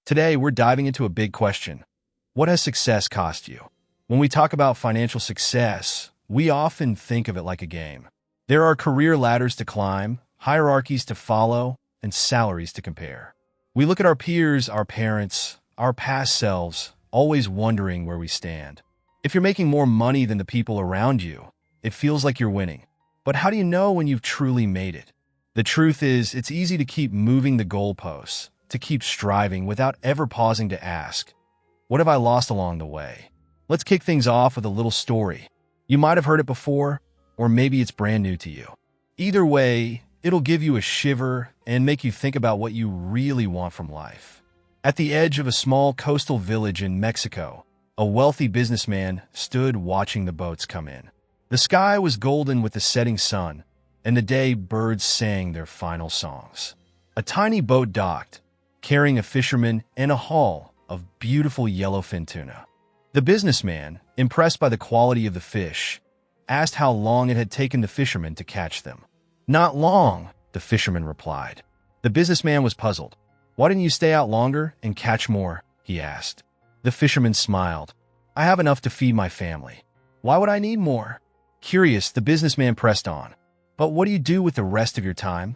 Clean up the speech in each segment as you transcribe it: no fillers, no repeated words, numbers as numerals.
Today, we're diving into a big question. What has success cost you? When we talk about financial success, we often think of it like a game. There are career ladders to climb, hierarchies to follow, and salaries to compare. We look at our peers, our parents, our past selves, always wondering where we stand. If you're making more money than the people around you, it feels like you're winning. But how do you know when you've truly made it? The truth is, it's easy to keep moving the goalposts, to keep striving without ever pausing to ask, what have I lost along the way? Let's kick things off with a little story. You might have heard it before, or maybe it's brand new to you. Either way, it'll give you a shiver and make you think about what you really want from life. At the edge of a small coastal village in Mexico, a wealthy businessman stood watching the boats come in. The sky was golden with the setting sun, and the day birds sang their final songs. A tiny boat docked, carrying a fisherman and a haul of beautiful yellowfin tuna. The businessman, impressed by the quality of the fish, asked how long it had taken the fisherman to catch them. "Not long," the fisherman replied. The businessman was puzzled. "Why didn't you stay out longer and catch more?" he asked. The fisherman smiled. "I have enough to feed my family. Why would I need more?" Curious, the businessman pressed on. "But what do you do with the rest of your time?"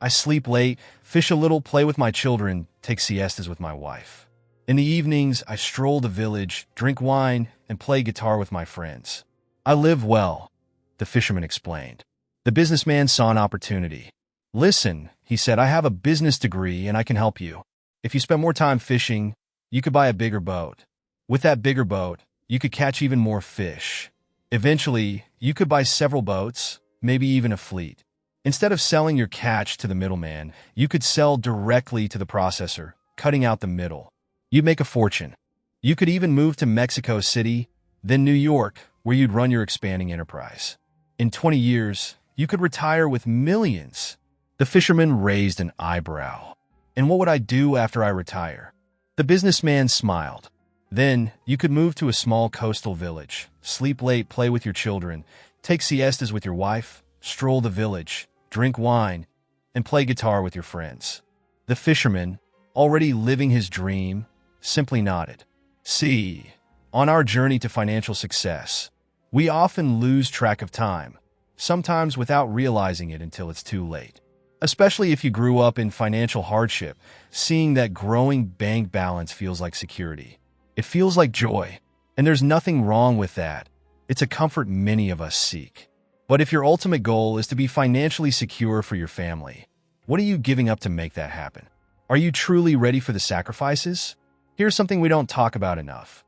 "I sleep late, fish a little, play with my children, take siestas with my wife. In the evenings, I stroll the village, drink wine, and play guitar with my friends. I live well," the fisherman explained. The businessman saw an opportunity. "Listen," he said, "I have a business degree and I can help you. If you spend more time fishing, you could buy a bigger boat. With that bigger boat, you could catch even more fish. Eventually, you could buy several boats, maybe even a fleet. Instead of selling your catch to the middleman, you could sell directly to the processor, cutting out the middle. You'd make a fortune. You could even move to Mexico City, then New York, where you'd run your expanding enterprise. In 20 years, you could retire with millions." The fisherman raised an eyebrow. "And what would I do after I retire?" The businessman smiled. "Then, you could move to a small coastal village, sleep late, play with your children, take siestas with your wife, stroll the village, drink wine, and play guitar with your friends." The fisherman, already living his dream, simply nodded. See, on our journey to financial success, we often lose track of time, sometimes without realizing it until it's too late. Especially if you grew up in financial hardship, seeing that growing bank balance feels like security. It feels like joy, and there's nothing wrong with that. It's a comfort many of us seek. But if your ultimate goal is to be financially secure for your family, what are you giving up to make that happen? Are you truly ready for the sacrifices? Here's something we don't talk about enough.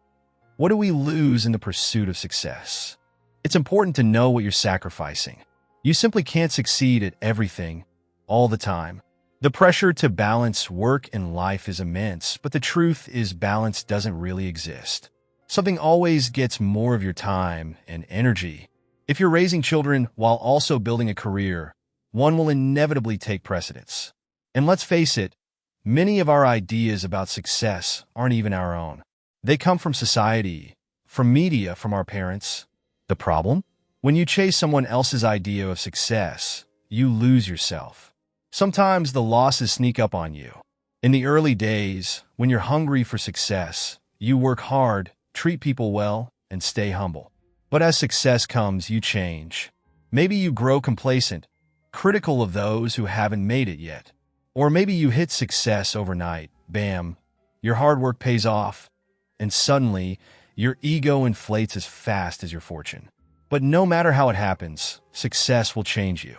What do we lose in the pursuit of success? It's important to know what you're sacrificing. You simply can't succeed at everything, all the time. The pressure to balance work and life is immense, but the truth is balance doesn't really exist. Something always gets more of your time and energy. If you're raising children while also building a career, one will inevitably take precedence. And let's face it, many of our ideas about success aren't even our own. They come from society, from media, from our parents. The problem? When you chase someone else's idea of success, you lose yourself. Sometimes the losses sneak up on you. In the early days, when you're hungry for success, you work hard, treat people well, and stay humble. But as success comes, you change. Maybe you grow complacent, critical of those who haven't made it yet. Or maybe you hit success overnight, bam, your hard work pays off, and suddenly, your ego inflates as fast as your fortune. But no matter how it happens, success will change you.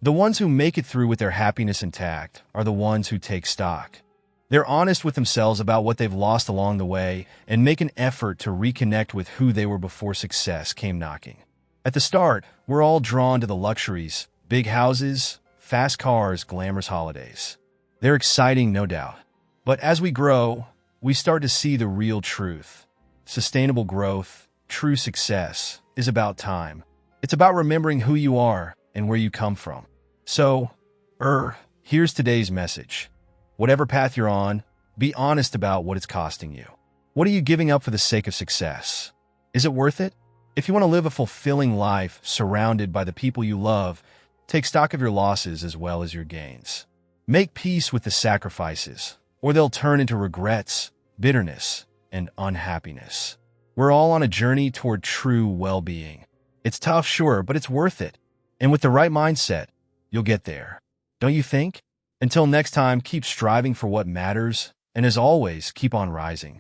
The ones who make it through with their happiness intact are the ones who take stock. They're honest with themselves about what they've lost along the way and make an effort to reconnect with who they were before success came knocking. At the start, we're all drawn to the luxuries, big houses, fast cars, glamorous holidays. They're exciting, no doubt. But as we grow, we start to see the real truth. Sustainable growth, true success, is about time. It's about remembering who you are and where you come from. So, here's today's message. Whatever path you're on, be honest about what it's costing you. What are you giving up for the sake of success? Is it worth it? If you want to live a fulfilling life surrounded by the people you love, take stock of your losses as well as your gains. Make peace with the sacrifices, or they'll turn into regrets, bitterness, and unhappiness. We're all on a journey toward true well-being. It's tough, sure, but it's worth it. And with the right mindset, you'll get there. Don't you think? Until next time, keep striving for what matters, and as always, keep on rising.